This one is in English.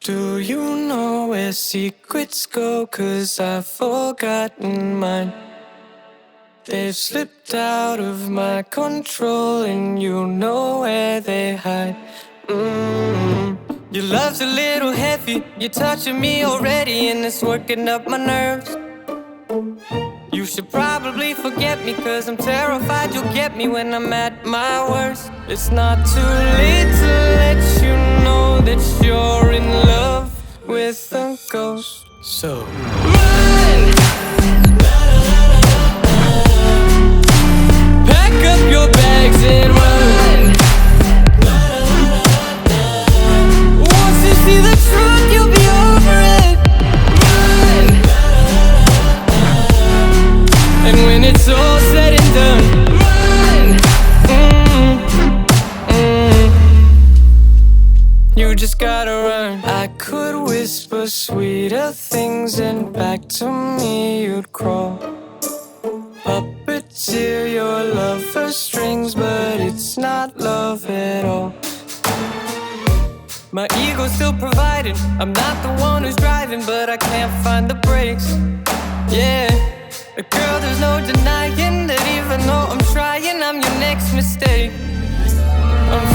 Do you know where secrets go? 'Cause I've forgotten mine. They've slipped out of my control, and you know where they hide. Your love's a little heavy, you're touching me already, and it's working up my nerves. You should probably forget me, 'cause I'm terrified you'll get me when I'm at my worst. It's not too late to let you know that you're in love with a ghost. So run! Pack up your bags and run. Once you see the truth, you'll be over it. Run! And when it's all said and done, run! You just gotta run. I could whisper sweeter things, and back to me you'd crawl. Puppeteer your love for strings, but it's not love at all. My ego's still providing, I'm not the one who's driving, but I can't find the brakes. Yeah, girl, there's no denying that even though I'm trying, I'm your next mistake. I'm